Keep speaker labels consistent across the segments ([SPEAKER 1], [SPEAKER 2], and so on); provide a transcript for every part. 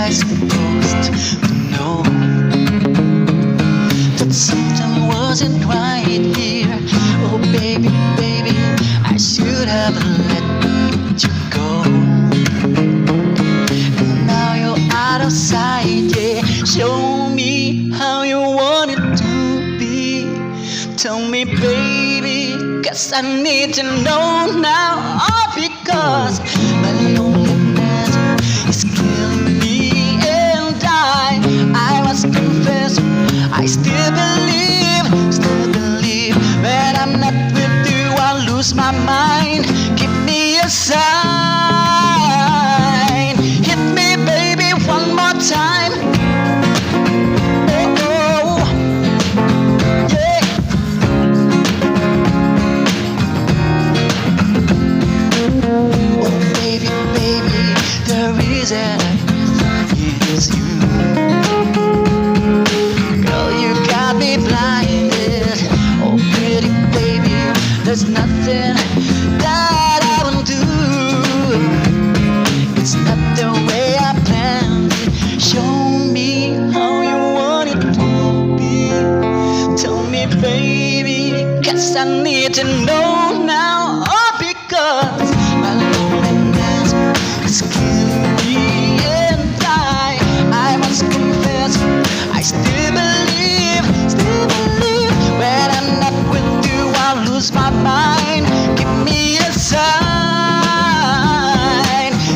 [SPEAKER 1] I supposed to know that something wasn't right here? Oh baby, baby, I should have let you go. And now you're out of sight, yeah. Show me how you want it to be. Tell me, baby, 'cause I need to know now. All because my loneliness is killing me, and I must confess, I still believe when I'm not with you, I'll lose my mind. Give me a sign, hit me, baby, one more time. Oh, yeah. Oh, baby, baby, the reason is you. Girl, you got me blinded. Oh, pretty baby, there's nothing that I won't do. It's not the way I planned it. Show me how you want it to be. Tell me, baby, 'cause I need to know now. Oh, because my loneliness is killing me, and I must confess, I still believe when I'm not with you, I'll lose my mind. Give me a sign,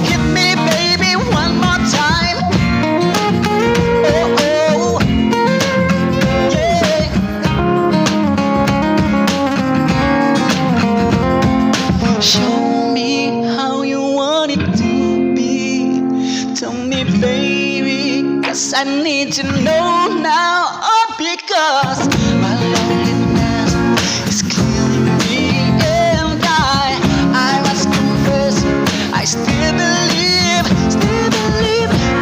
[SPEAKER 1] hit me, baby, one more time. Oh, oh, yeah. Show me how you want it to be. Tell me, baby, 'cause I need to know now. Oh, because my loneliness is killing me, and I must confess, I still believe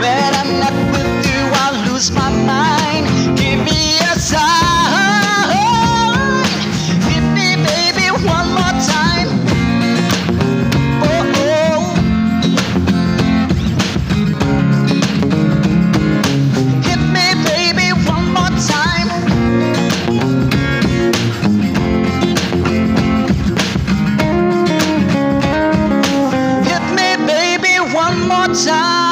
[SPEAKER 1] when I'm not with you, I'll lose my mind. Give me a sign, hit me, baby, one more time. Oh, oh. Hit me, baby, one more time. Hit me, baby, one more time.